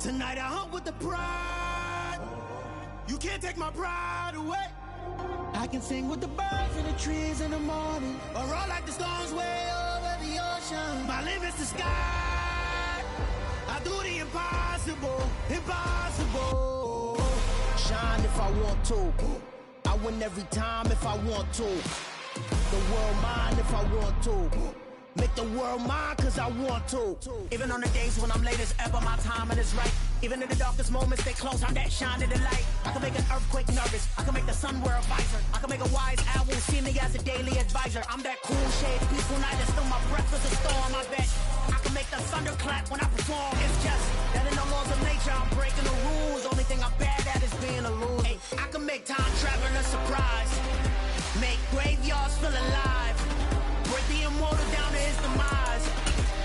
Tonight I hunt with the pride. You can't take my pride away. I can sing with the birds in the trees in the morning, or roll like the storms way over the ocean. My limit's the sky. I do the impossible, impossible. Shine if I want to. I win every time if I want to. The world mine if I want to. Make the world mine cause I want to. Even on the days when I'm late as ever, my timing is right. Even in the darkest moments, stay close, I'm that shining the light. I can make an earthquake nervous, I can make the sun wear a visor. I can make a wise owl see me as a daily advisor. I'm that cool shade, peaceful night, and still my breath is a storm, I bet. I can make the thunder clap when I perform. It's just that in the laws of nature, I'm breaking the rules. Only thing I'm bad at is being a loser. Hey, I can make time traveling a surprise. Make graveyards feel alive. Break the immortal down to his demise.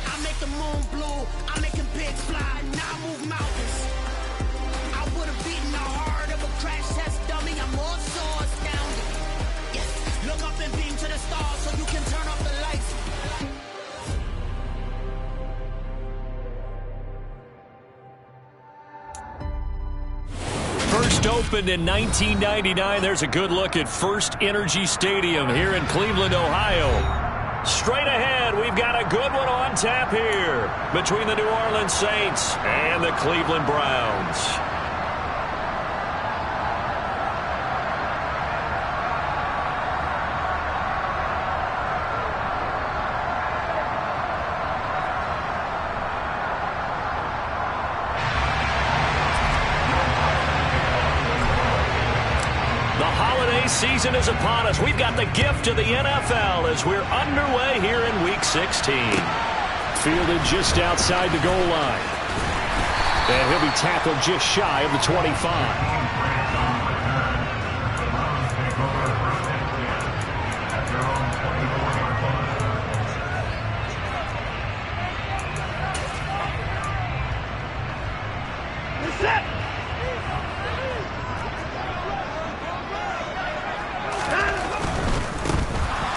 I make the moon blue, I make him pigs fly, now I move mountains. I would have beaten the heart of a crash test dummy, I'm more so astounded. Yes, look up and beam to the stars so you can turn off the lights. First opened in 1999. There's a good look at First Energy Stadium here in Cleveland, Ohio. Straight ahead, we've got a good one on tap here between the New Orleans Saints and the Cleveland Browns. Season is upon us. We've got the gift of the NFL as we're underway here in Week 16. Fielded just outside the goal line. And he'll be tackled just shy of the 25.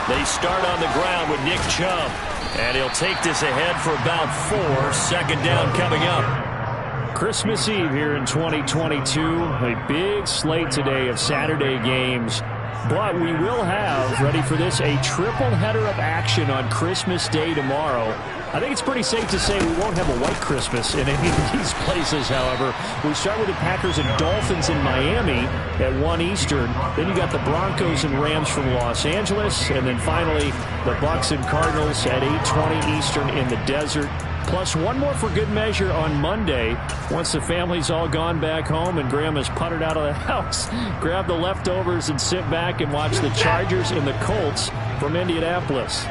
They start on the ground with Nick Chubb, and he'll take this ahead for about 4. Second down coming up. Christmas Eve here in 2022. A big slate today of Saturday games. But we will have, ready for this, a triple header of action on Christmas Day tomorrow. I think it's pretty safe to say we won't have a white Christmas in any of these places, however. We start with the Packers and Dolphins in Miami at 1 Eastern. Then you got the Broncos and Rams from Los Angeles. And then finally, the Bucs and Cardinals at 8:20 Eastern in the desert. Plus one more for good measure on Monday. Once the family's all gone back home and Grandma's puttered out of the house, grab the leftovers and sit back and watch the Chargers and the Colts from Indianapolis.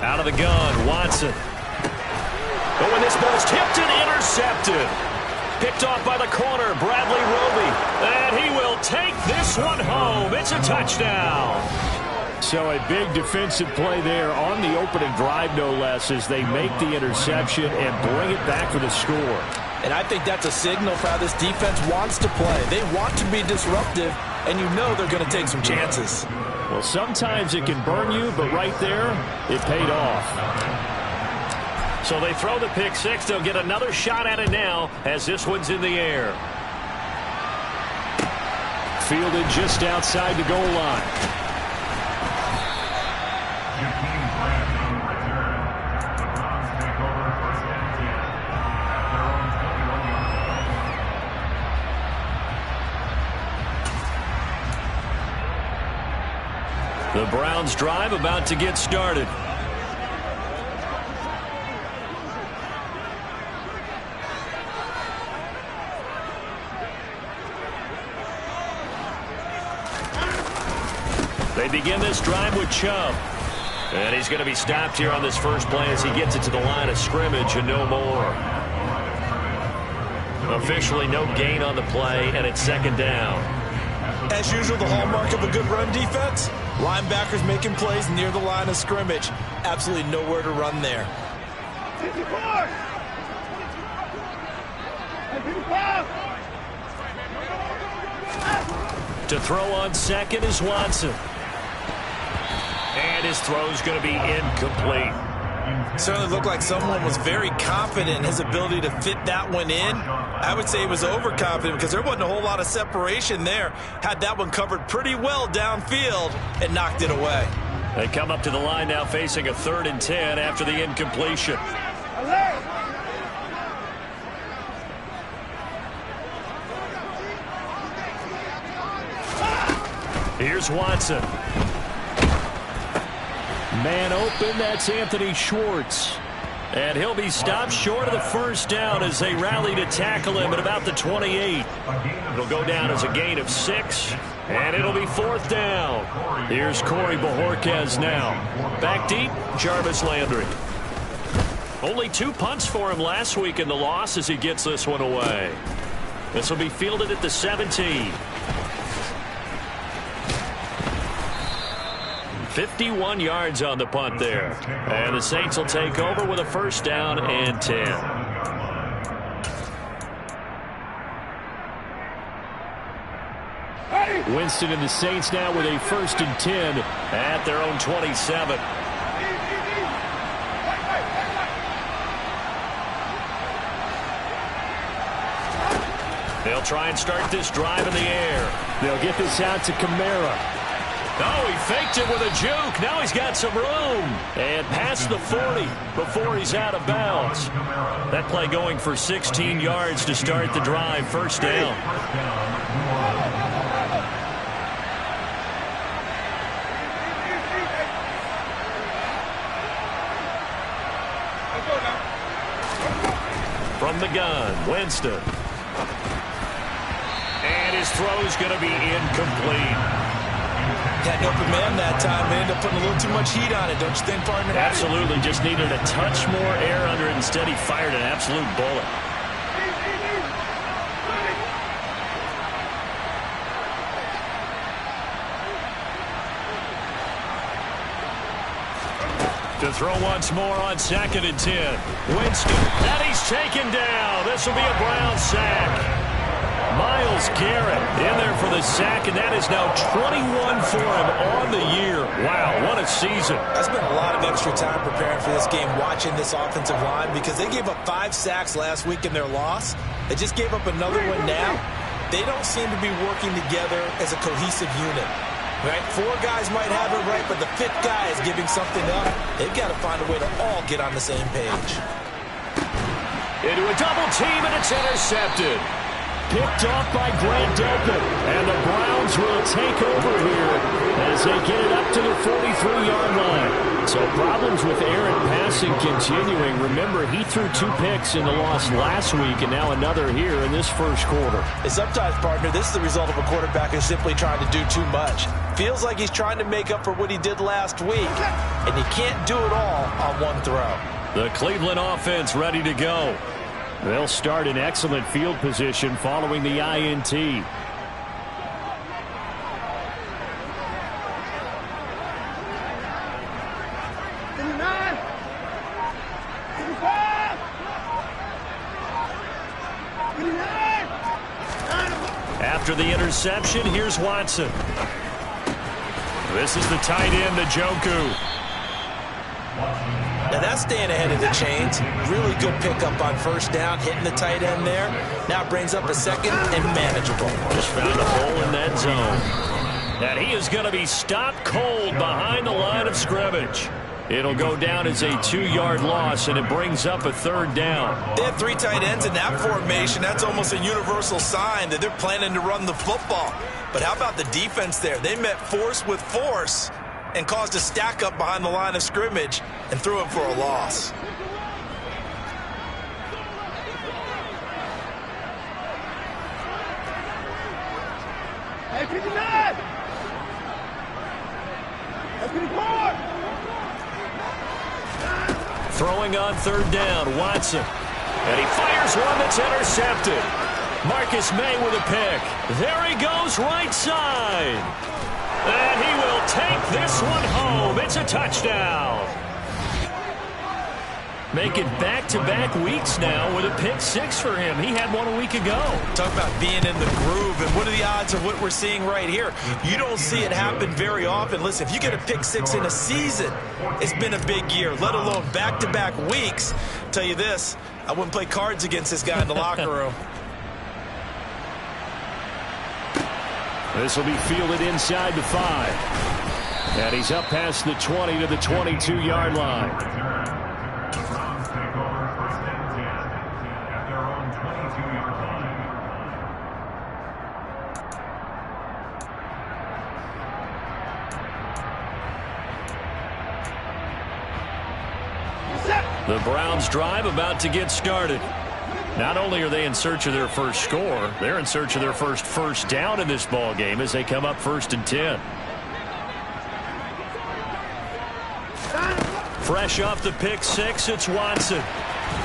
Out of the gun, Watson. Oh, and this ball's tipped and intercepted. Picked off by the corner, Bradley Roby. And he will take this one home. It's a touchdown. So a big defensive play there on the opening drive, no less, as they make the interception and bring it back for the score. And I think that's a signal for how this defense wants to play. They want to be disruptive, and you know they're going to take some chances. Well, sometimes it can burn you, but right there, it paid off. So they throw the pick six. They'll get another shot at it now as this one's in the air. Fielded just outside the goal line. The Browns drive about to get started. They begin this drive with Chubb. And he's going to be stopped here on this first play as he gets it to the line of scrimmage and no more. Officially no gain on the play, and it's second down. As usual, the hallmark of a good run defense, linebackers making plays near the line of scrimmage. Absolutely nowhere to run there. To throw on second is Watson. And his throw's going to be incomplete. Certainly looked like someone was very confident in his ability to fit that one in. I would say he was overconfident because there wasn't a whole lot of separation there. Had that one covered pretty well downfield and knocked it away. They come up to the line now facing a 3rd and 10 after the incompletion. Here's Watson. Man open, that's Anthony Schwartz. And he'll be stopped short of the first down as they rally to tackle him at about the 28. It'll go down as a gain of 6, and it'll be 4th down. Here's Corey Bojorquez now. Back deep, Jarvis Landry. Only 2 punts for him last week in the loss as he gets this one away. This will be fielded at the 17. 51 yards on the punt there. And the Saints will take over with a 1st down and 10. Winston and the Saints now with a 1st and 10 at their own 27. They'll try and start this drive in the air. They'll get this out to Kamara. Oh, he faked it with a juke. Now he's got some room. And past the 40 before he's out of bounds. That play going for 16 yards to start the drive. 1st down. From the gun, Winston. And his throw's going to be incomplete. Had an open man that time. They ended up putting a little too much heat on it, don't you think, partner? Absolutely. Just needed a touch more air under it. Instead, he fired an absolute bullet. To throw once more on 2nd and 10. Winston. And he's taken down. This will be a Brown sack. Myles Garrett in there for the sack, and that is now 21 for him on the year. Wow, what a season. I spent a lot of extra time preparing for this game, watching this offensive line, because they gave up 5 sacks last week in their loss. They just gave up another one now. They don't seem to be working together as a cohesive unit. Right? 4 guys might have it right, but the 5th guy is giving something up. They've got to find a way to all get on the same page. Into a double team, and it's intercepted. Picked off by Grant Delpit. And the Browns will take over here as they get it up to the 43-yard line. So problems with errant passing continuing. Remember, he threw 2 picks in the loss last week and now another here in this first quarter. And sometimes, partner, this is the result of a quarterback who's simply trying to do too much. Feels like he's trying to make up for what he did last week, and he can't do it all on one throw. The Cleveland offense ready to go. They'll start in excellent field position following the INT. After the interception, here's Watson. This is the tight end, Njoku. Now that's staying ahead of the chains. Really good pickup on 1st down, hitting the tight end there. Now brings up a 2nd and manageable. Just found a hole in that zone. And he is going to be stopped cold behind the line of scrimmage. It'll go down as a 2-yard loss, and it brings up a 3rd down. They have 3 tight ends in that formation. That's almost a universal sign that they're planning to run the football. But how about the defense there? They met force with force and caused a stack up behind the line of scrimmage and threw him for a loss. Throwing on 3rd down, Watson. And he fires one that's intercepted. Marcus May with a pick. There he goes, right side. And he will take this one home. It's a touchdown. Making back-to-back weeks now with a pick six for him. He had one a week ago. Talk about being in the groove, and what are the odds of what we're seeing right here? You don't see it happen very often. Listen, if you get a pick six in a season, it's been a big year, let alone back-to-back weeks. I'll tell you this, I wouldn't play cards against this guy in the locker room. This will be fielded inside the 5. And he's up past the 20 to the 22-yard line. The Browns drive about to get started. Not only are they in search of their first score, they're in search of their first down in this ball game as they come up 1st and 10. Fresh off the pick six, it's Watson.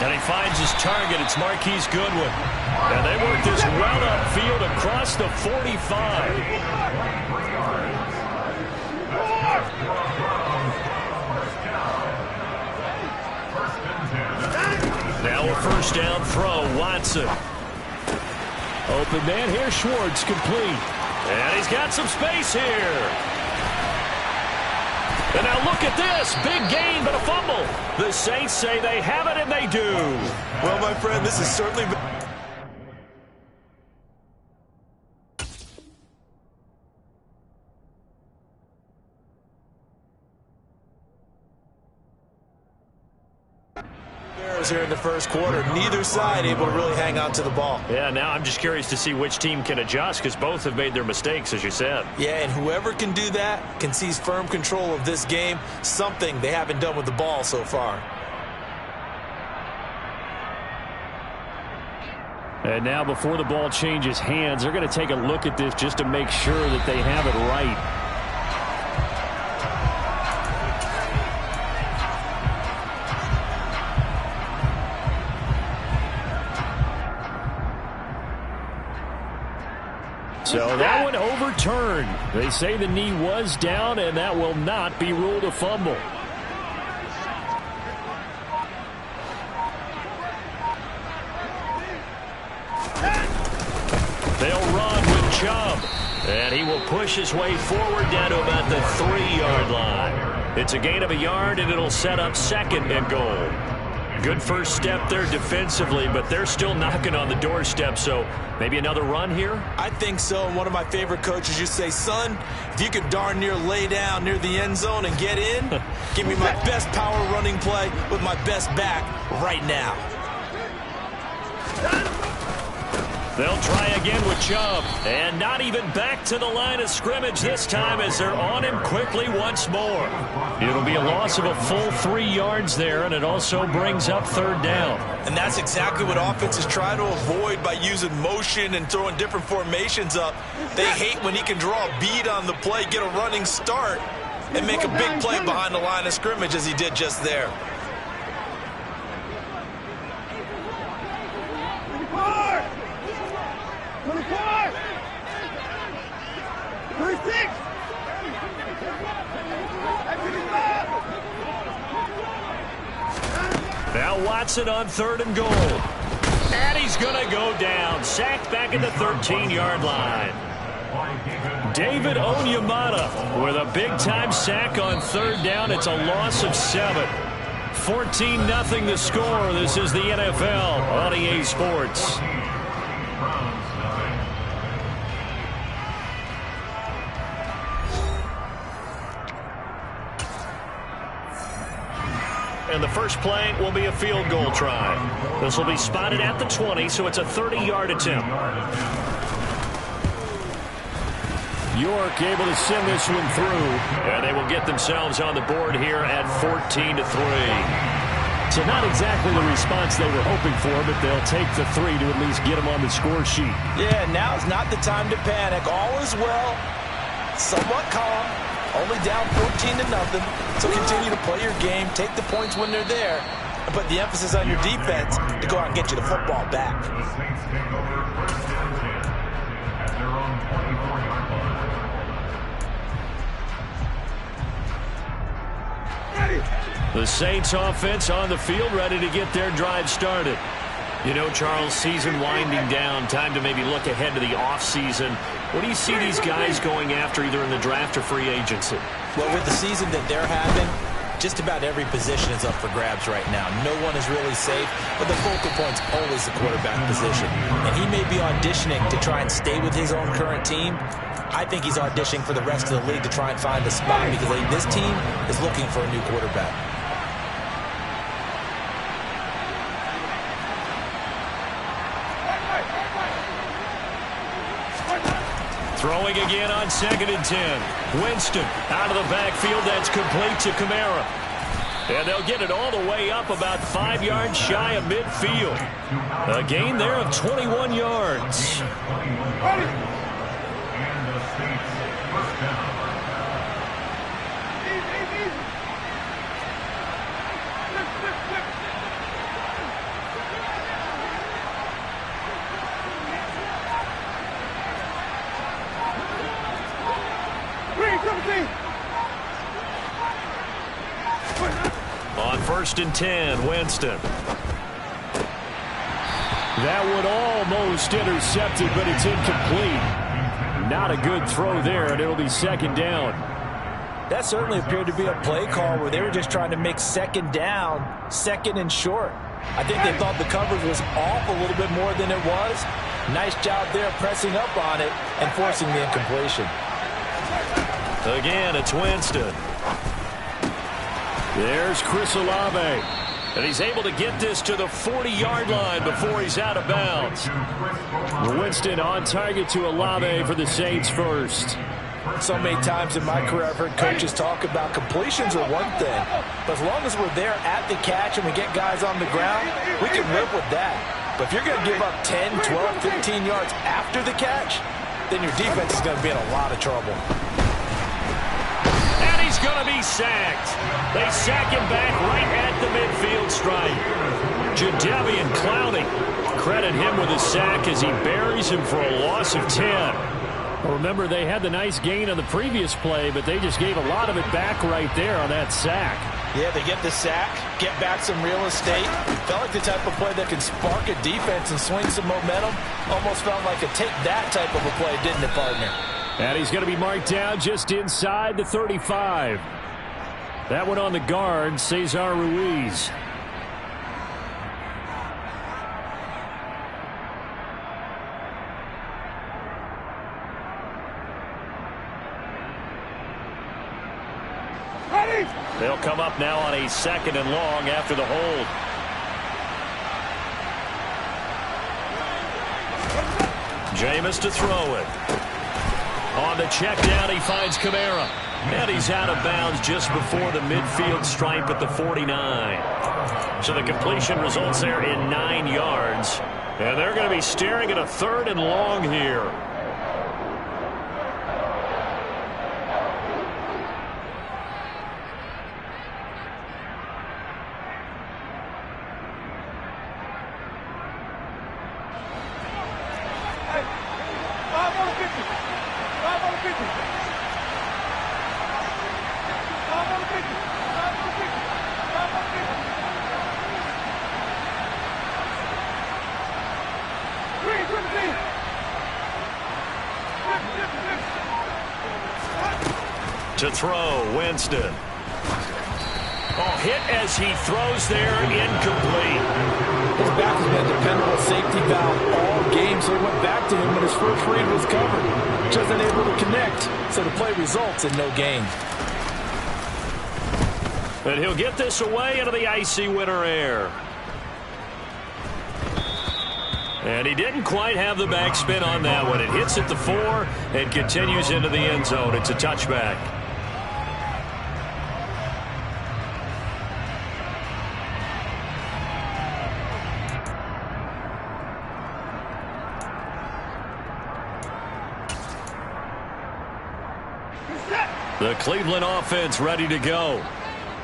And he finds his target. It's Marquise Goodwin. And they work this well upfield across the 45. Now a first down throw, Watson. Open man here, Schwartz, complete. And he's got some space here. And now look at this. Big gain, but a fumble. The Saints say they have it, and they do. Well, my friend, this is certainly... here in the first quarter. Neither side able to really hang on to the ball. Yeah, now I'm just curious to see which team can adjust because both have made their mistakes, as you said. Yeah, and whoever can do that can seize firm control of this game, something they haven't done with the ball so far. And now before the ball changes hands, they're going to take a look at this just to make sure that they have it right. So that one overturned. They say the knee was down, and that will not be ruled a fumble. They'll run with Chubb. And he will push his way forward down to about the 3-yard line. It's a gain of a yard, and it'll set up 2nd and goal. Good first step there defensively, but they're still knocking on the doorstep, so maybe another run here? I think so, and one of my favorite coaches used to say, son, if you can darn near lay down near the end zone and get in, give me my best power running play with my best back right now. They'll try again with Chubb, and not even back to the line of scrimmage this time as they're on him quickly once more. It'll be a loss of a full 3 yards there, and it also brings up 3rd down. And that's exactly what offenses try to avoid by using motion and throwing different formations up. They hate when he can draw a bead on the play, get a running start, and make a big play behind the line of scrimmage as he did just there. Now Watson on 3rd and goal. And he's going to go down. Sacked back at the 13-yard line. David Onyemata with a big-time sack on 3rd down. It's a loss of 7. 14-0 the score. This is the NFL on EA Sports. And the first play will be a field goal try. This will be spotted at the 20, so it's a 30-yard attempt. York able to send this one through. And they will get themselves on the board here at 14-3. So not exactly the response they were hoping for, but they'll take the 3 to at least get them on the score sheet. Yeah, now's not the time to panic. All is well. Somewhat calm. Only down 14-0. So continue to play your game, take the points when they're there, and put the emphasis on your defense to go out and get you the football back. The Saints offense on the field, ready to get their drive started. You know, Charles, season winding down, time to maybe look ahead to the offseason. What do you see these guys going after either in the draft or free agency? Well, with the season that they're having, just about every position is up for grabs right now. No one is really safe, but the focal point's always the quarterback position. And he may be auditioning to try and stay with his own current team. I think he's auditioning for the rest of the league to try and find a spot because I think this team is looking for a new quarterback. Throwing again on 2nd and 10. Winston out of the backfield. That's complete to Kamara. And they'll get it all the way up about 5 yards shy of midfield. A gain there of 21 yards. On 1st and 10, Winston. That one almost intercepted, but it's incomplete. Not a good throw there, and it'll be 2nd down. That certainly appeared to be a play call where they were just trying to make 2nd down, 2nd and short. I think they thought the coverage was off a little bit more than it was. Nice job there pressing up on it and forcing the incompletion. Again, it's Winston. There's Chris Olave. And he's able to get this to the 40-yard line before he's out of bounds. Winston on target to Olave for the Saints first. So many times in my career I've heard coaches talk about completions are one thing. But as long as we're there at the catch and we get guys on the ground, we can live with that. But if you're going to give up 10, 12, 15 yards after the catch, then your defense is going to be in a lot of trouble. He's going to be sacked. They sack him back right at the midfield stripe. Jadeveon Clowney. Credit him with a sack as he buries him for a loss of 10. Well, remember, they had the nice gain on the previous play, but they just gave a lot of it back right there on that sack. Yeah, they get the sack, get back some real estate. Felt like the type of play that can spark a defense and swing some momentum. Almost felt like a take that type of a play, didn't it, partner? And he's going to be marked down just inside the 35. That one on the guard, Cesar Ruiz. They'll come up now on a 2nd and long after the hold. Jameis to throw it. On the check down, he finds Kamara. And he's out of bounds just before the midfield stripe at the 49. So the completion results there in 9 yards. And they're going to be staring at a 3rd and long here. To throw, Winston. Oh, hit as he throws there, incomplete. His back has been a dependable safety valve all game, so he went back to him when his first read was covered. Just unable to connect, so the play results in no gain. And he'll get this away into the icy winter air. And he didn't quite have the backspin on that one. It hits at the 4 and continues into the end zone. It's a touchback. The Cleveland offense ready to go.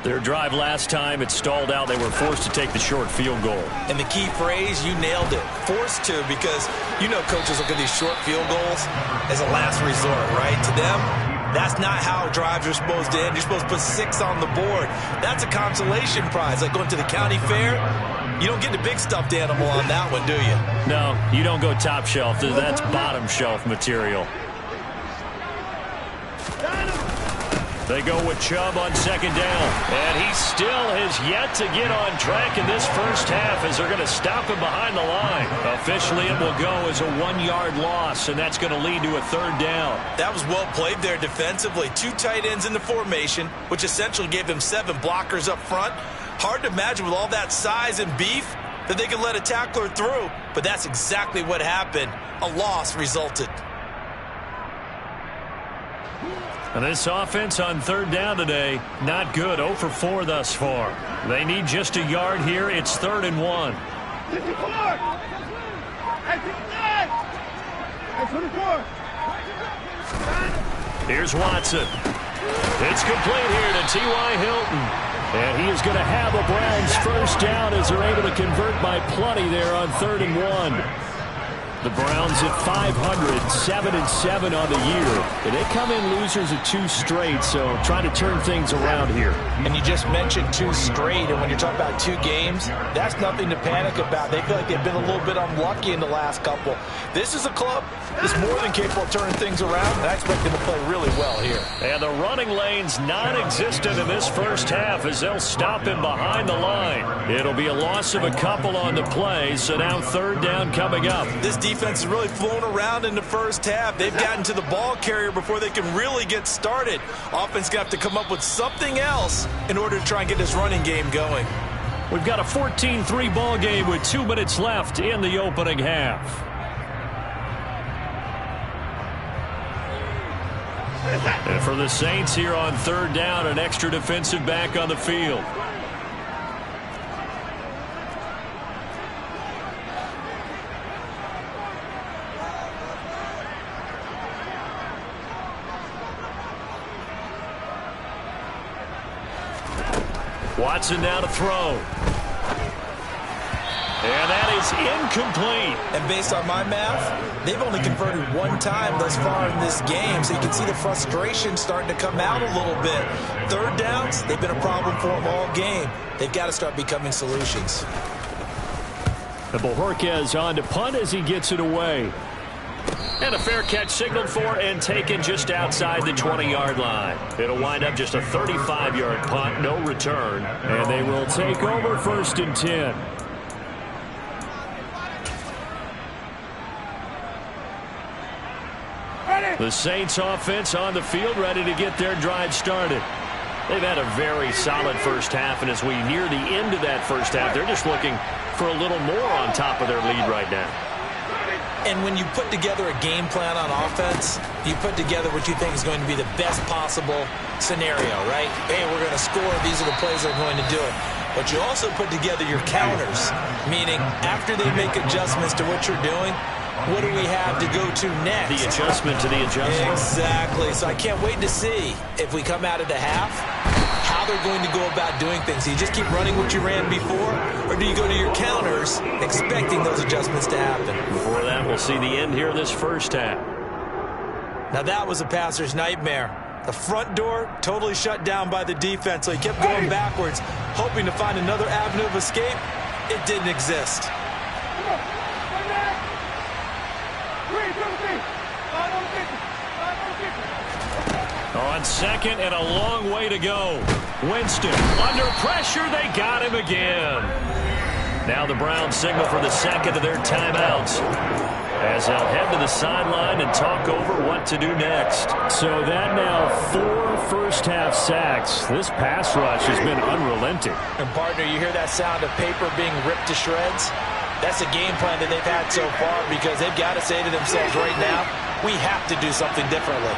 Their drive last time, it stalled out. They were forced to take the short field goal. And the key phrase, you nailed it. Forced to, because you know coaches look at these short field goals as a last resort, right? To them, That's not how drives are supposed to end. You're supposed to put 6 on the board. That's a consolation prize, like going to the county fair. You don't get the big stuffed animal on that one, do you? No, you don't go top shelf. That's bottom shelf material. They go with Chubb on second down. And he still has yet to get on track in this first half as they're going to stop him behind the line. Officially, it will go as a 1-yard loss, and that's going to lead to a third down. That was well played there defensively. 2 tight ends in the formation, which essentially gave him 7 blockers up front. Hard to imagine with all that size and beef that they could let a tackler through, but that's exactly what happened. A loss resulted. And this offense on third down today, not good. 0 for 4 thus far. They need just a yard here. It's 3rd and 1. Here's Watson. It's complete here to T.Y. Hilton. And he is going to have a Browns first down as they're able to convert by plenty there on 3rd and 1. The Browns at 500, 7-7 on the year. And they come in losers of 2 straight, so trying to turn things around here. And you just mentioned 2 straight, and when you're talking about 2 games, that's nothing to panic about. They feel like they've been a little bit unlucky in the last couple. This is a club that's more than capable of turning things around, and I expect them to play really well here. And the running lane's non-existent in this first half as they'll stop him behind the line. It'll be a loss of a couple on the play, so now 3rd down coming up. This defense is really flown around in the first half. They've gotten to the ball carrier before they can really get started. Offense going to have to come up with something else in order to try and get this running game going. We've got a 14-3 ball game with 2 minutes left in the opening half. And for the Saints here on 3rd down, an extra defensive back on the field. Watson now to throw. And that is incomplete. And based on my math, they've only converted 1 time thus far in this game, so you can see the frustration starting to come out a little bit. 3rd downs, they've been a problem for them all game. They've got to start becoming solutions. And Bojorquez on to punt as he gets it away. And a fair catch signaled for and taken just outside the 20-yard line. It'll wind up just a 35-yard punt, no return. And they will take over 1st and 10. The Saints offense on the field, ready to get their drive started. They've had a very solid first half, and as we near the end of that first half, they're just looking for a little more on top of their lead right now. And when you put together a game plan on offense, you put together what you think is going to be the best possible scenario, right? Hey, we're going to score. These are the plays that are going to do it. But you also put together your counters, meaning after they make adjustments to what you're doing, what do we have to go to next? The adjustment to the adjustment. Exactly. So I can't wait to see if we come out of the half, how they're going to go about doing things. Do you just keep running what you ran before, or do you go to your counters expecting those adjustments to happen? Before that, we'll see the end here of this first half. Now that was a passer's nightmare. The front door totally shut down by the defense, so he kept going backwards, hoping to find another avenue of escape. It didn't exist. On second and a long way to go. Winston under pressure. They got him again. Now the Browns signal for the second of their timeouts as they'll head to the sideline and talk over what to do next. So that now 4 first-half sacks. This pass rush has been unrelenting. And, partner, you hear that sound of paper being ripped to shreds? That's a game plan that they've had so far because they've got to say to themselves right now, we have to do something differently.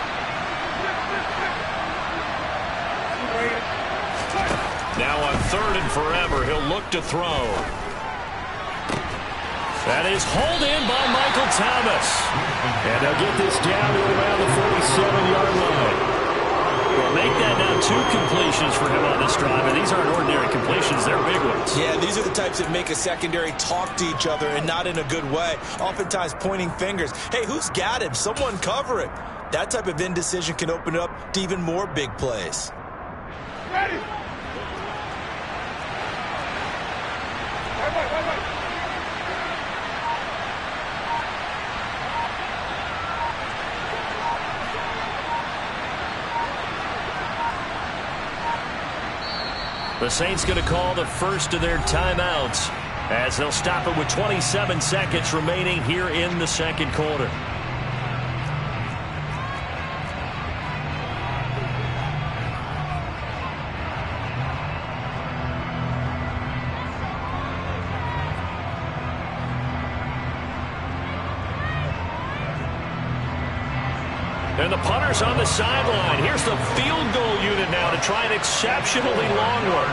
Now on 3rd and forever, he'll look to throw. That is hauled in by Michael Thomas. And they'll get this down to around the 47-yard line. Well, make that now 2 completions for him on this drive. And these aren't ordinary completions. They're big ones. Yeah, these are the types that make a secondary talk to each other and not in a good way. Oftentimes pointing fingers. Hey, who's got him? Someone cover it. That type of indecision can open up to even more big plays. Ready. The Saints going to call the first of their timeouts as they'll stop it with 27 seconds remaining here in the second quarter. And the punter's on the sideline. Here's the field goal unit now to try an exceptionally long one.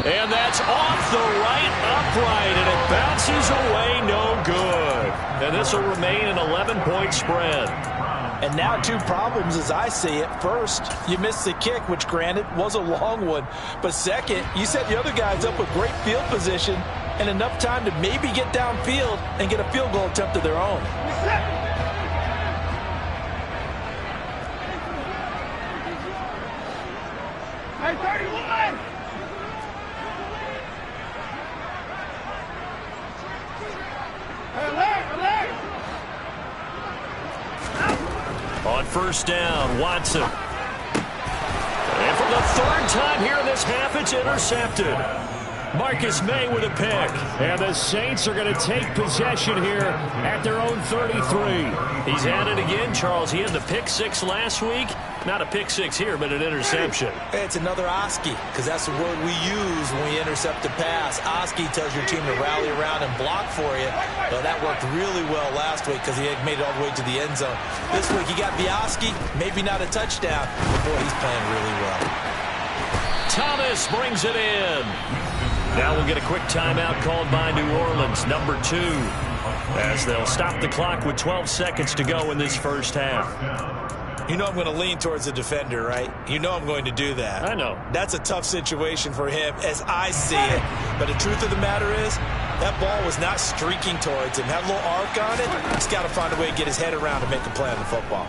And that's off the right upright, and it bounces away no good. And this will remain an 11-point spread. And now two problems as I see it. First, you missed the kick, which granted was a long one. But second, you set the other guys up with great field position and enough time to maybe get downfield and get a field goal attempt of their own. Hey, 31! On first down, Watson. And for the third time here in this half, it's intercepted. Marcus May with a pick. And the Saints are going to take possession here at their own 33. He's at it again, Charles. He had the pick six last week. Not a pick six here, but an interception. It's another Oski, because that's the word we use when we intercept a pass. Oski tells your team to rally around and block for you. Well, that worked really well last week because he had made it all the way to the end zone. This week he got the Oski, maybe not a touchdown, but boy, he's playing really well. Thomas brings it in. Now we'll get a quick timeout called by New Orleans, number 2, as they'll stop the clock with 12 seconds to go in this first half. You know I'm going to lean towards the defender, right? You know I'm going to do that. I know. That's a tough situation for him as I see it. But the truth of the matter is, that ball was not streaking towards him. Had a little arc on it. He's got to find a way to get his head around and make a play on the football.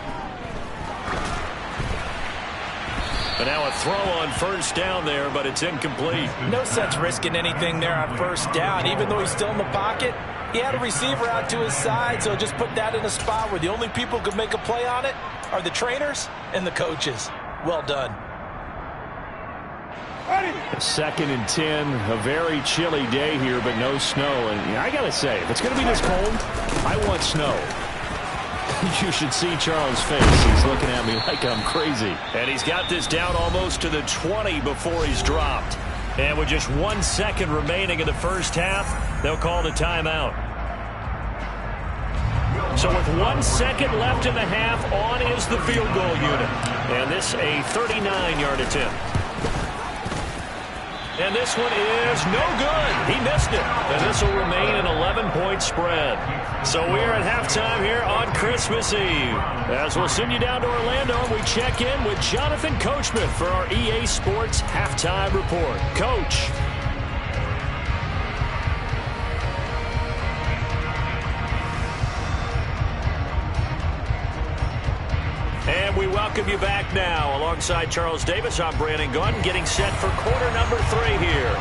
But now a throw on first down there, but it's incomplete. No sense risking anything there on first down. Even though he's still in the pocket, he had a receiver out to his side, so just put that in a spot where the only people who could make a play on it are the trainers and the coaches. Well done. Second and 10, a very chilly day here, but no snow. And I got to say, if it's going to be this cold, I want snow. You should see Charles' face. He's looking at me like I'm crazy. And he's got this down almost to the 20 before he's dropped. And with just 1 second remaining in the first half, they'll call the timeout. So with 1 second left in the half, on is the field goal unit. And this a 39-yard attempt. And this one is no good. He missed it. And this will remain an 11-point spread. So we're at halftime here on Christmas Eve. As we'll send you down to Orlando, we check in with Jonathan Coachman for our EA Sports Halftime Report. Coach. And we welcome you back now. Alongside Charles Davis, I'm Brandon Gunn, getting set for quarter number 3 here.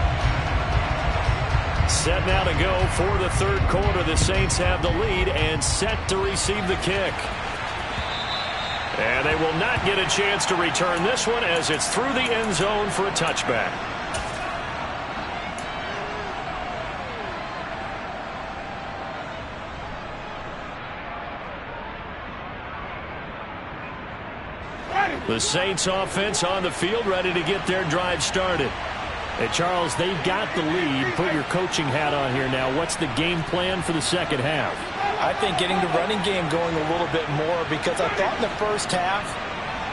Set now to go for the third quarter. The Saints have the lead and set to receive the kick. And they will not get a chance to return this one as it's through the end zone for a touchback. The Saints offense on the field, ready to get their drive started. Hey, Charles, they've got the lead. Put your coaching hat on here now. What's the game plan for the second half? I think getting the running game going a little bit more, because I thought in the first half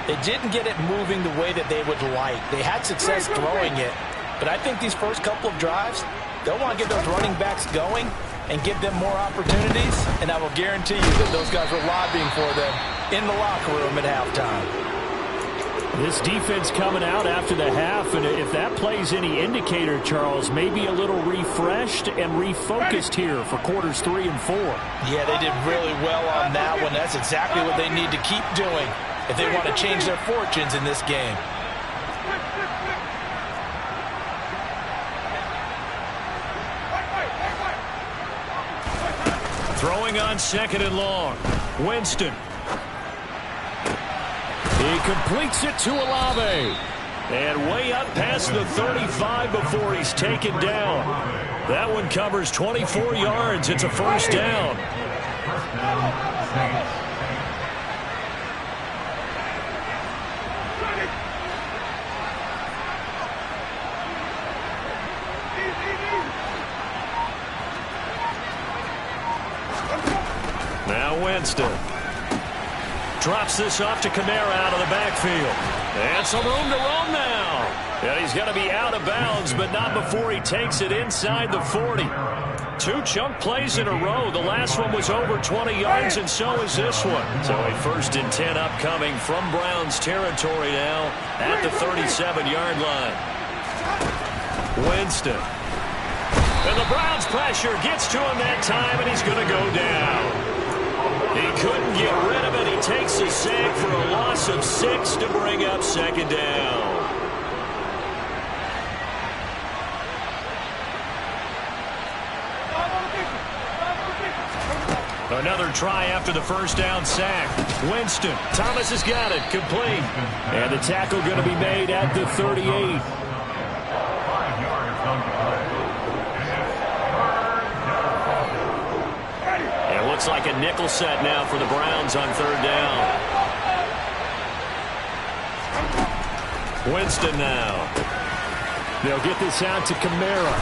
they didn't get it moving the way that they would like. They had success throwing it, but I think these first couple of drives, they'll want to get those running backs going and give them more opportunities, and I will guarantee you that those guys are lobbying for them in the locker room at halftime. This defense coming out after the half, and if that plays any indicator, Charles, maybe a little refreshed and refocused here for quarters 3 and 4. Yeah, they did really well on that one. That's exactly what they need to keep doing if they want to change their fortunes in this game. Throwing on 2nd and long. Winston. He completes it to Olave. And way up past the 35 before he's taken down. That one covers 24 yards. It's a first down. Now Winston. Drops this off to Kamara out of the backfield. And some room to roam now. And he's going to be out of bounds, but not before he takes it inside the 40. 2 chunk plays in a row. The last one was over 20 yards, and so is this one. So a 1st and 10 upcoming from Browns territory now at the 37-yard line. Winston. And the Browns pressure gets to him that time, and he's going to go down. He couldn't get rid of it. He takes a sack for a loss of 6 to bring up 2nd down. Another try after the first down sack. Winston. Thomas has got it. Complete. And the tackle going to be made at the 38. Looks like a nickel set now for the Browns on 3rd down. Winston now. They'll get this out to Kamara.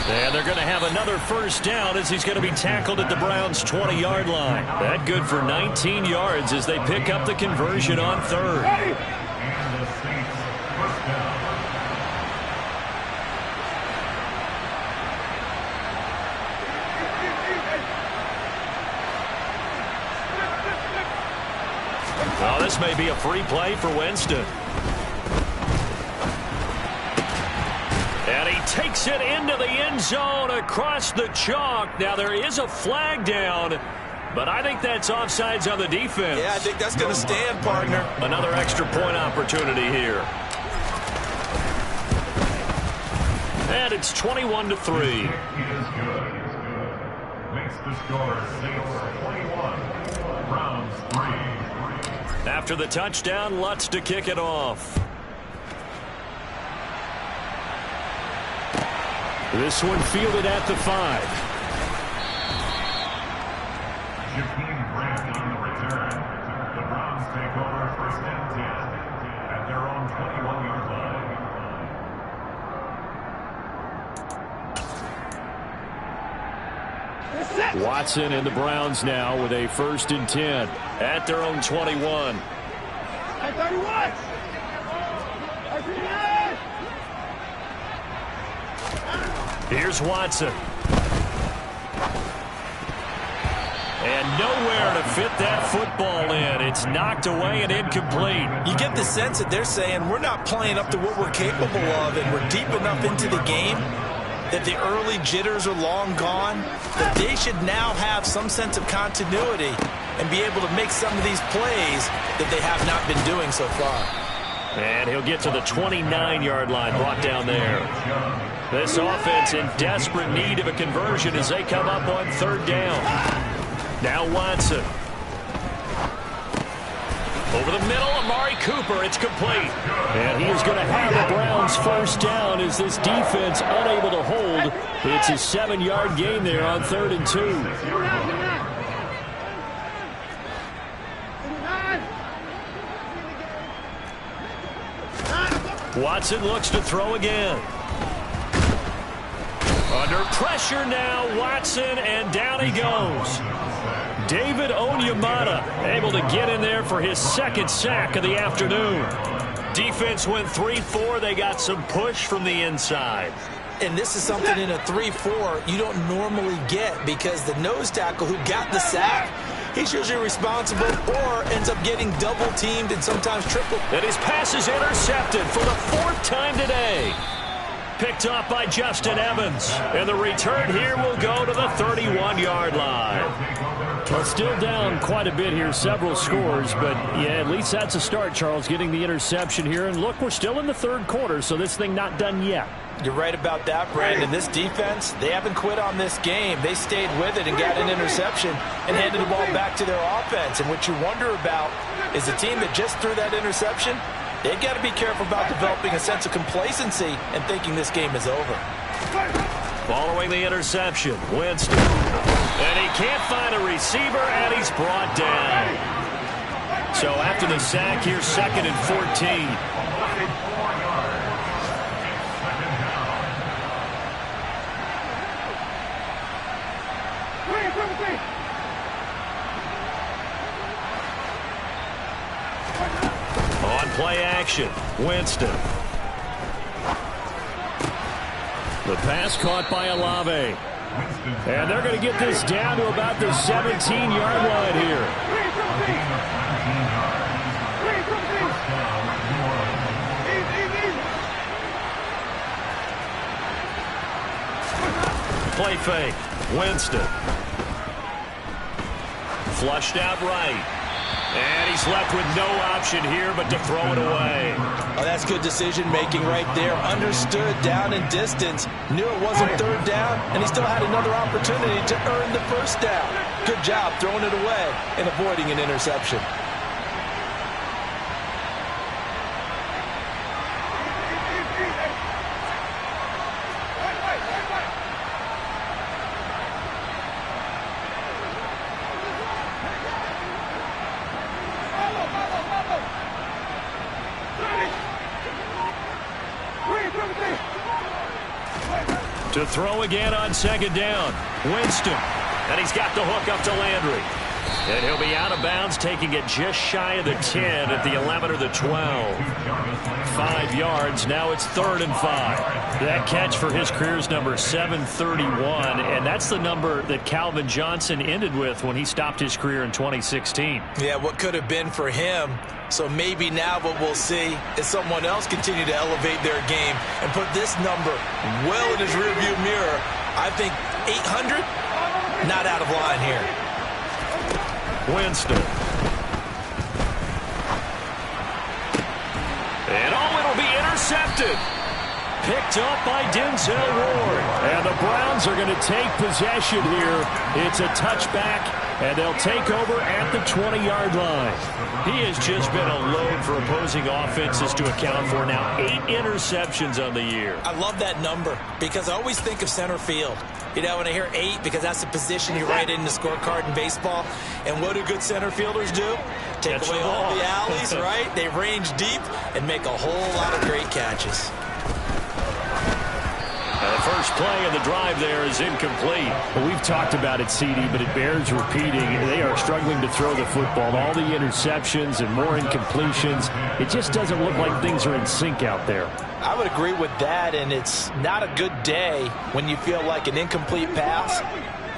And they're going to have another first down as he's going to be tackled at the Browns' 20-yard line. That good for 19 yards as they pick up the conversion on 3rd. Well, this may be a free play for Winston. And he takes it into the end zone across the chalk. Now, there is a flag down, but I think that's offsides on the defense. Yeah, I think that's going to stand, partner. Another extra point opportunity here. And it's 21-3. Makes the score 6-21. Browns 3. After the touchdown, Lutz to kick it off. This one fielded at the 5. Jakeem Grant on the return. The Browns take over 1st and 10 at their own 21-yard line. Watson and the Browns now with a 1st and 10 at their own 21. Hey, 31! Here's Watson. And nowhere to fit that football in. It's knocked away and incomplete. You get the sense that they're saying we're not playing up to what we're capable of, and we're deep enough into the game that the early jitters are long gone, that they should now have some sense of continuity and be able to make some of these plays that they have not been doing so far. And he'll get to the 29-yard line, brought down there. This offense in desperate need of a conversion as they come up on 3rd down. Now Watson. Over the middle, Amari Cooper. It's complete. And he is going to have the Browns' 1st down as this defense unable to hold. It's a 7-yard gain there on 3rd and 2. Watson looks to throw again. Under pressure now, Watson, and down he goes. David Onyemata able to get in there for his 2nd sack of the afternoon. Defense went 3-4. They got some push from the inside. And this is something in a 3-4 you don't normally get, because the nose tackle who got the sack he's usually responsible or ends up getting double-teamed and sometimes triple. And his pass is intercepted for the 4th time today. Picked off by Justin Evans. And the return here will go to the 31-yard line. Well, still down quite a bit here, several scores, but yeah, at least that's a start, Charles, getting the interception here. And look, we're still in the 3rd quarter, so this thing not done yet. You're right about that, Brandon. This defense, they haven't quit on this game. They stayed with it and got an interception and handed the ball back to their offense. And what you wonder about is the team that just threw that interception, they've got to be careful about developing a sense of complacency and thinking this game is over. Following the interception, Winston. And he can't find a receiver, and he's brought down. So after the sack, here's 2nd and 14. On play action, Winston. The pass caught by Olave. And they're going to get this down to about the 17-yard line here. Play fake, Winston. Flushed out right. And he's left with no option here but to throw it away. Oh, that's good decision-making right there. Understood down and distance. Knew it wasn't 3rd down, and he still had another opportunity to earn the 1st down. Good job throwing it away and avoiding an interception. To throw again on 2nd down. Winston. And he's got the hook up to Landry. And he'll be out of bounds, taking it just shy of the 10 at the 11 or the 12. 5 yards. Now it's 3rd and 5. That catch for his career's number 731. And that's the number that Calvin Johnson ended with when he stopped his career in 2016. Yeah, what could have been for him. So maybe now what we'll see is someone else continue to elevate their game and put this number well in his rearview mirror. I think 800, not out of line here. Winston. And it'll be intercepted. Picked up by Denzel Ward. And the Browns are going to take possession here. It's a touchback, and they'll take over at the 20-yard line. He has just been a load for opposing offenses to account for now. 8 interceptions on the year. I love that number because I always think of center field. You know, when I hear 8, because that's the position you write in the scorecard in baseball. And what do good center fielders do? Take away all the alleys, right? They range deep and make a whole lot of great catches. The first play of the drive there is incomplete. Well, we've talked about it, CD, but it bears repeating. They are struggling to throw the football. All the interceptions and more incompletions. It just doesn't look like things are in sync out there. I would agree with that, and it's not a good day when you feel like an incomplete pass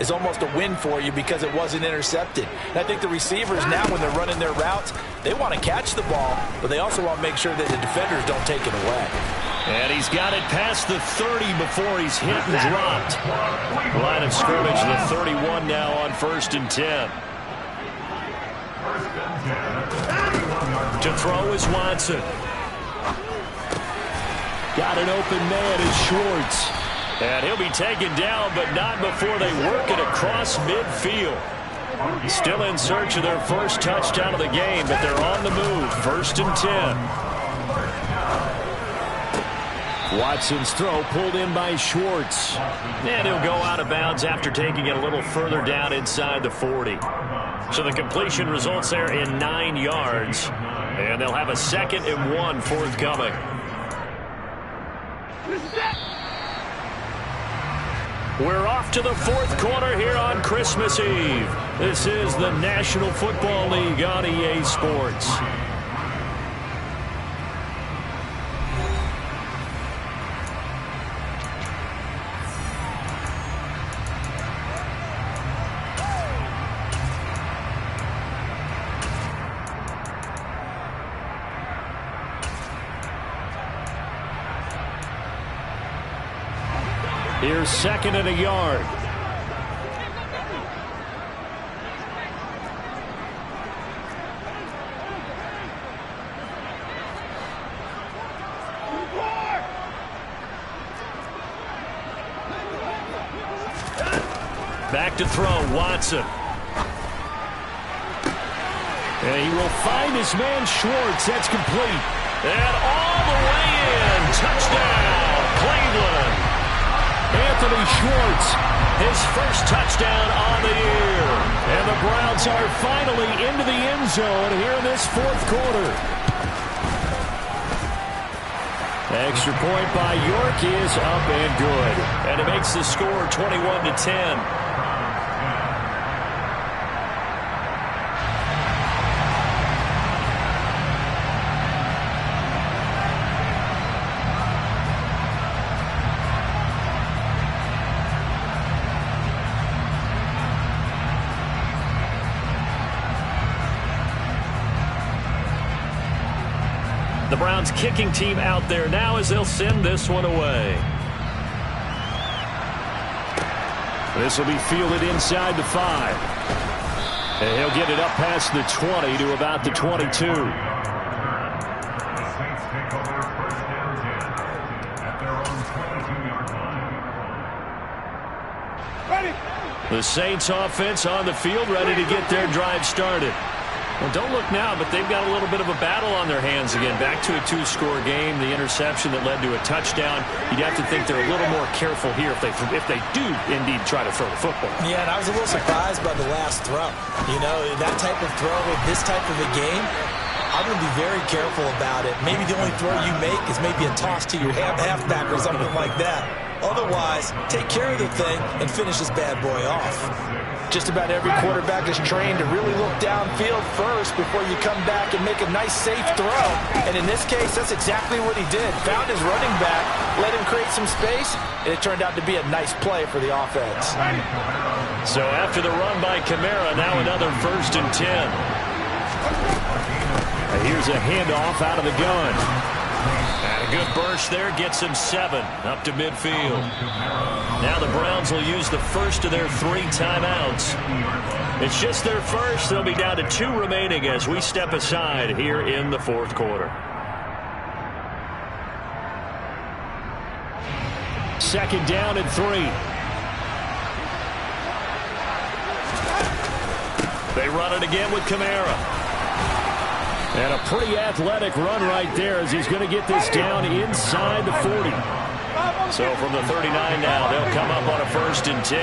is almost a win for you because it wasn't intercepted. And I think the receivers now, when they're running their routes, they want to catch the ball, but they also want to make sure that the defenders don't take it away. And he's got it past the 30 before he's hit and dropped. Line of scrimmage, the 31 now on 1st and 10. To throw is Watson. Got an open man is Schwartz. And he'll be taken down, but not before they work it across midfield. Still in search of their first touchdown of the game, but they're on the move. 1st and 10. Watson's throw pulled in by Schwartz. And he'll go out of bounds after taking it a little further down inside the 40. So the completion results there in 9 yards. And they'll have a 2nd and 1 forthcoming. We're off to the 4th quarter here on Christmas Eve. This is the National Football League on EA Sports. Here's second and a yard. Back to throw, Watson. And he will find his man Schwartz. That's complete. And all the way in. Touchdown, Cleveland. Anthony Schwartz, his first touchdown on the year. And the Browns are finally into the end zone here in this fourth quarter. Extra point by York is up and good. And it makes the score 21-10. The Browns kicking team out there now as they'll send this one away. This will be fielded inside the 5. And he'll get it up past the 20 to about the 22. The Saints take over first and 10 at their own 22-yard line. Ready. The Saints offense on the field ready to get their drive started. Well, don't look now, but they've got a little bit of a battle on their hands again. Back to a 2-score game. The interception that led to a touchdown. You'd have to think they're a little more careful here if they do indeed try to throw the football. Yeah, and I was a little surprised by the last throw. You know, that type of throw with this type of a game, I'm going to be very careful about it. Maybe the only throw you make is maybe a toss to your halfback or something like that. Otherwise, take care of the thing and finish this bad boy off. Just about every quarterback is trained to really look downfield first before you come back and make a nice, safe throw. And in this case, that's exactly what he did. Found his running back, let him create some space, and it turned out to be a nice play for the offense. So after the run by Kamara, now another 1st and 10. Here's a handoff out of the gun. And a good burst there gets him 7 up to midfield. Now the Browns will use the first of their 3 timeouts. It's just their first. They'll be down to 2 remaining as we step aside here in the fourth quarter. Second down and 3. They run it again with Kamara. And a pretty athletic run right there as he's going to get this down inside the 40. So from the 39 now, they'll come up on a 1st and 10.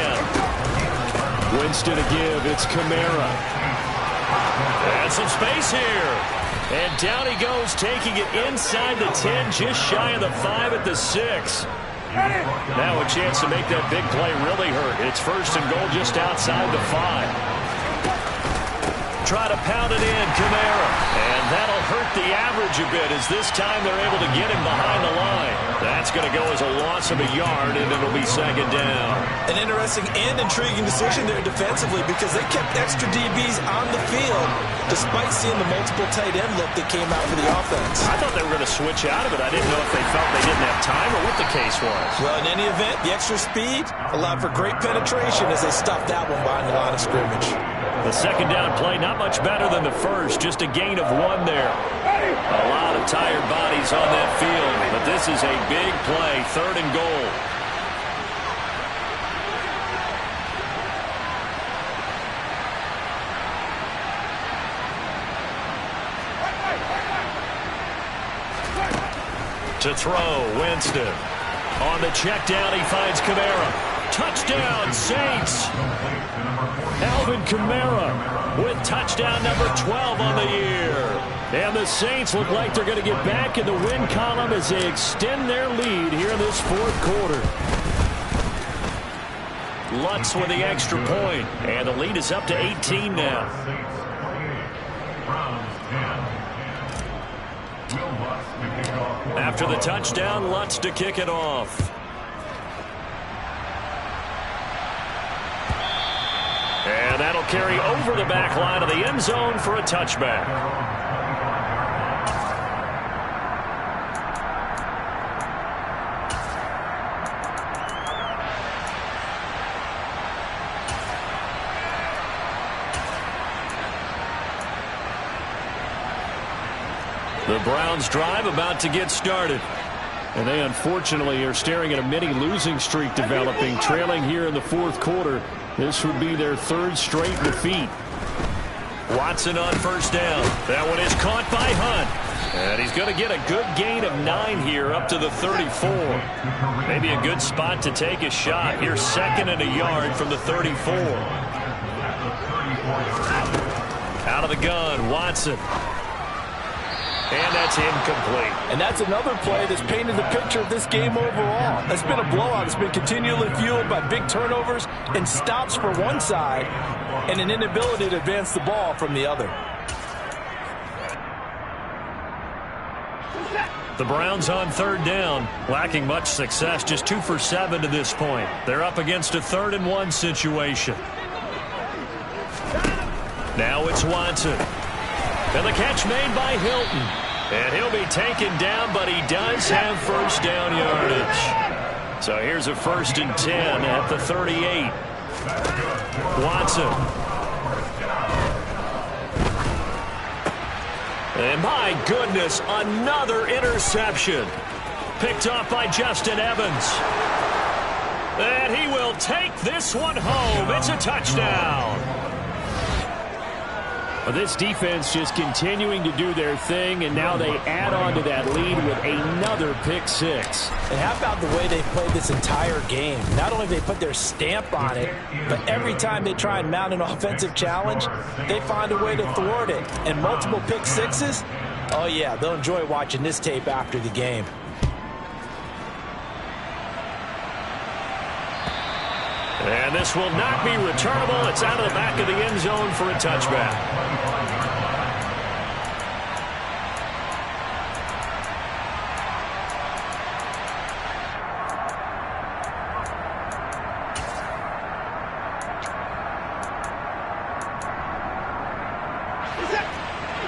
Winston to give. It's Kamara. And some space here. And down he goes, taking it inside the 10, just shy of the 5 at the 6. Now a chance to make that big play really hurt. It's 1st and goal just outside the 5. Try to pound it in, Kamara. And that'll hurt the average a bit as this time they're able to get him behind the line. That's going to go as a loss of a yard, and it'll be 2nd down. An interesting and intriguing decision there defensively because they kept extra DBs on the field despite seeing the multiple tight end look that came out for the offense. I thought they were going to switch out of it. I didn't know if they felt they didn't have time or what the case was. Well, in any event, the extra speed allowed for great penetration as they stopped that one behind the line of scrimmage. The second down play, not much better than the first, just a gain of 1 there. A lot of tired bodies on that field, but this is a big play, 3rd and goal. To throw, Winston. On the check down, he finds Kamara. Touchdown, Saints. Alvin Kamara with touchdown number 12 on the year. And the Saints look like they're going to get back in the win column as they extend their lead here in this fourth quarter. Lutz with the extra point, and the lead is up to 18 now. After the touchdown, Lutz to kick it off. And that'll carry over the back line of the end zone for a touchback. Browns drive about to get started. And they unfortunately are staring at a mini losing streak developing, trailing here in the fourth quarter. This would be their third straight defeat. Watson on first down. That one is caught by Hunt. And he's going to get a good gain of 9 here up to the 34. Maybe a good spot to take a shot. Here's 2nd and a yard from the 34. Out of the gun, Watson. And that's incomplete. And that's another play that's painted the picture of this game overall. It's been a blowout. It's been continually fueled by big turnovers and stops for one side and an inability to advance the ball from the other. The Browns on 3rd down, lacking much success, just 2 for 7 to this point. They're up against a 3rd and 1 situation. Now it's Watson. And the catch made by Hilton. And he'll be taken down, but he does have first down yardage. So here's a 1st and 10 at the 38. Watson. And my goodness, another interception. Picked off by Justin Evans. And he will take this one home. It's a touchdown. This defense just continuing to do their thing, and now they add on to that lead with another pick six. And how about the way they played this entire game? Not only they put their stamp on it, but every time they try and mount an offensive challenge, they find a way to thwart it. And multiple pick sixes, oh yeah, they'll enjoy watching this tape after the game. And this will not be returnable. It's out of the back of the end zone for a touchback.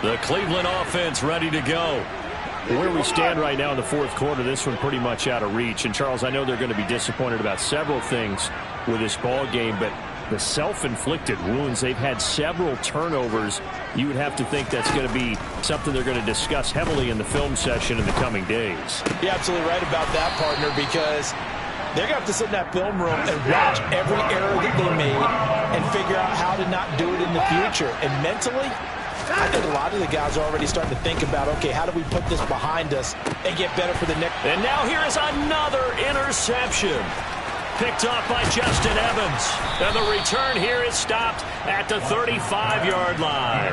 The Cleveland offense ready to go. Where we stand right now in the fourth quarter, this one pretty much out of reach. And, Charles, I know they're going to be disappointed about several things with this ball game, but the self-inflicted wounds, they've had several turnovers. You would have to think that's going to be something they're going to discuss heavily in the film session in the coming days. You're absolutely right about that, partner, because they're going to have to sit in that film room and watch every error that they made and figure out how to not do it in the future. And mentally, I think a lot of the guys are already starting to think about, okay, how do we put this behind us and get better for the next. And now here is another interception. Picked off by Justin Evans. And the return here is stopped at the 35-yard line.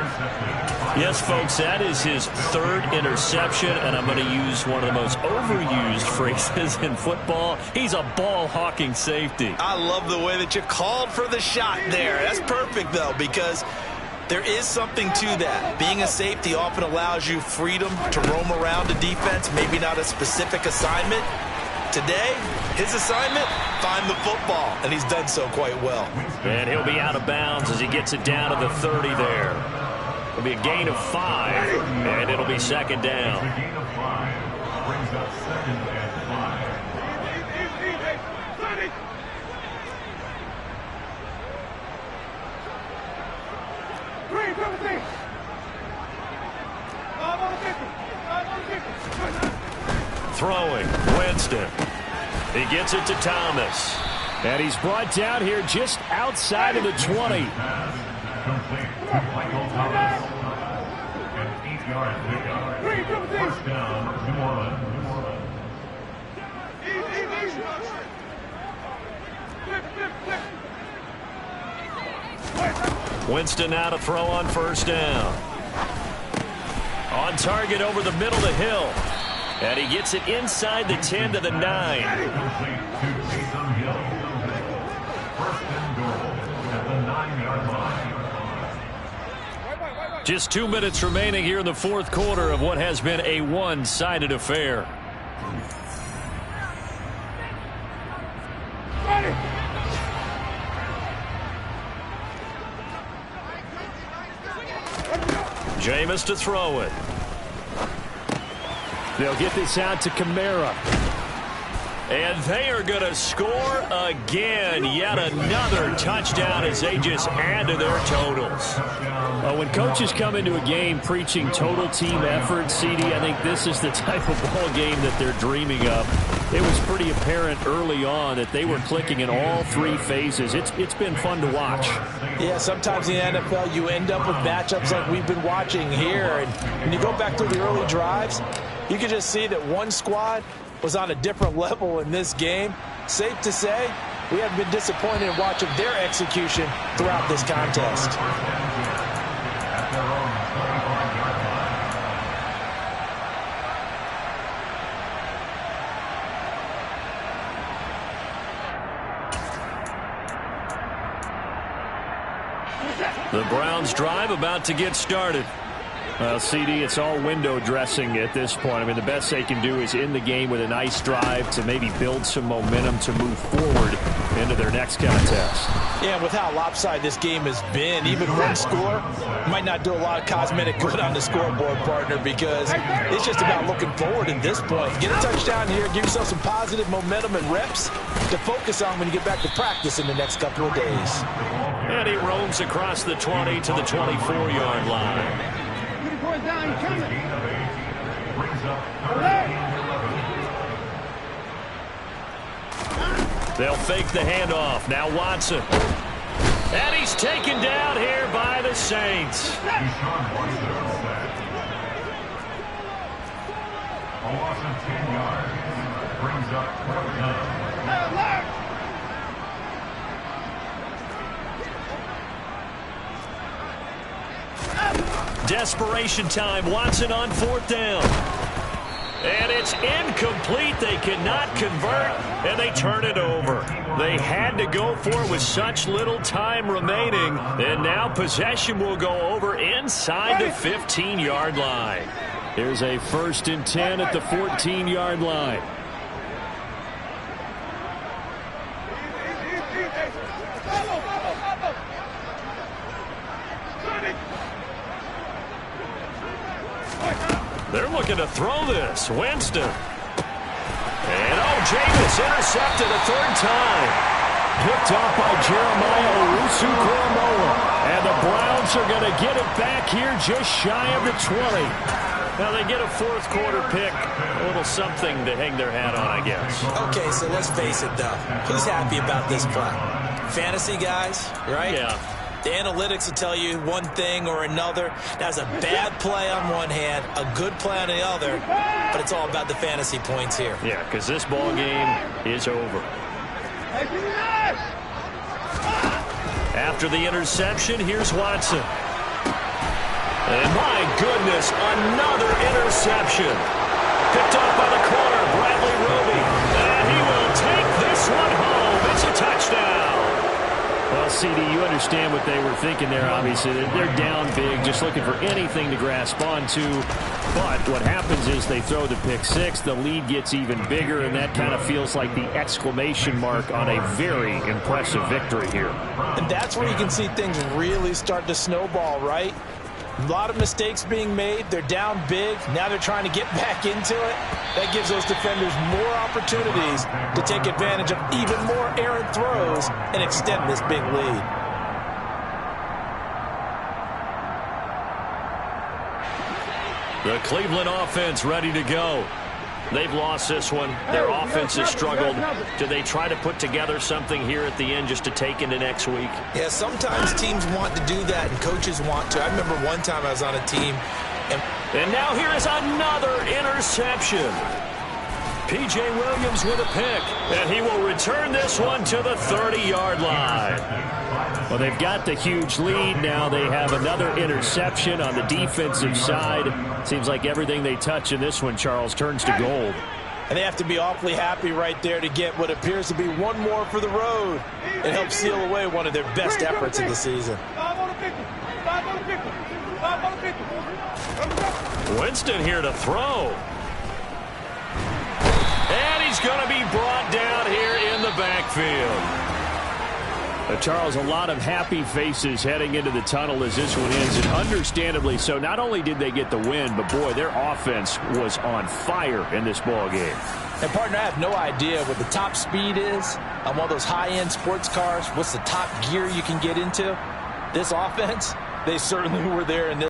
Yes, folks, that is his 3rd interception, and I'm going to use one of the most overused phrases in football. He's a ball-hawking safety. I love the way that you called for the shot there. That's perfect, though, because there is something to that. Being a safety often allows you freedom to roam around the defense, maybe not a specific assignment. Today, his assignment, find the football, and he's done so quite well. And he'll be out of bounds as he gets it down to the 30 there. It'll be a gain of 5, and it'll be 2nd down. A gain of 5 brings up 2nd and 5. Throwing, Winston. He gets it to Thomas. And he's brought down here just outside of the 20. Complete to Michael Thomas. An 8-yard pickup. First down, New Orleans. Winston now to throw on first down. On target over the middle to Hill. And he gets it inside the 10 to the 9. Complete to Taysom Hill. First and goal at the 9-yard line. Just 2 minutes remaining here in the fourth quarter of what has been a one-sided affair. Jameis to throw it. They'll get this out to Kamara. And they are going to score again. Yet another touchdown as they just add to their totals. When coaches come into a game preaching total team effort, CD, I think this is the type of ball game that they're dreaming of. It was pretty apparent early on that they were clicking in all three phases. It's been fun to watch. Yeah, sometimes in the NFL you end up with matchups like we've been watching here. And when you go back to the early drives, you can just see that one squad was on a different level in this game. Safe to say, we haven't been disappointed in watching their execution throughout this contest. The Browns drive about to get started. CD, it's all window dressing at this point. I mean, the best they can do is in the game with a nice drive to maybe build some momentum to move forward into their next contest. Yeah, and with how lopsided this game has been, even one score might not do a lot of cosmetic good on the scoreboard, partner, because it's just about looking forward at this point. Get a touchdown here, give yourself some positive momentum and reps to focus on when you get back to practice in the next couple of days. And he roams across the 20 to the 24-yard line. They'll fake the handoff. Now Watson. And he's taken down here by the Saints. A loss of 10 yards. Brings up 12. Desperation time. Watson on 4th down. And it's incomplete. They cannot convert, and they turn it over. They had to go for it with such little time remaining, and now possession will go over inside the 15-yard line. Here's a 1st and 10 at the 14-yard line. They're looking to throw this. Winston. And, Jameis intercepted a 3rd time. Picked off by Jeremiah Owusu-Koramoah. And the Browns are going to get it back here just shy of the 20. Now they get a 4th quarter pick. A little something to hang their hat on, I guess. Okay, so let's face it, though. Who's happy about this play? Fantasy guys, right? Yeah. The analytics will tell you one thing or another. That's a bad play on one hand, a good play on the other, but it's all about the fantasy points here. Yeah, because this ball game is over. After the interception, here's Watson. And my goodness, another interception. Picked off by the corner, Bradley Roby. And he will take this one home. It's a touchdown. Well, CD, you understand what they were thinking there, obviously. They're down big, just looking for anything to grasp onto. But what happens is they throw the pick six, the lead gets even bigger, and that kind of feels like the exclamation mark on a very impressive victory here. And that's where you can see things really start to snowball, right? A lot of mistakes being made. They're down big. Now they're trying to get back into it. That gives those defenders more opportunities to take advantage of even more errant throws and extend this big lead. The Cleveland offense ready to go. They've lost this one. Their offense has struggled. Do they try to put together something here at the end just to take into next week? Yeah, sometimes teams want to do that and coaches want to. I remember one time I was on a team. And now here is another interception. P.J. Williams with a pick. And he will return this one to the 30-yard line. Well, they've got the huge lead. Now they have another interception on the defensive side. Seems like everything they touch in this one, Charles, turns to gold. And they have to be awfully happy right there to get what appears to be one more for the road. It helps seal away one of their best efforts of the season. Winston here to throw. And he's going to be brought down here in the backfield. Charles, a lot of happy faces heading into the tunnel as this one ends, and understandably so. Not only did they get the win, but boy, their offense was on fire in this ball game. And, partner, I have no idea what the top speed is on one of those high-end sports cars. What's the top gear you can get into? This offense, they certainly were there in this.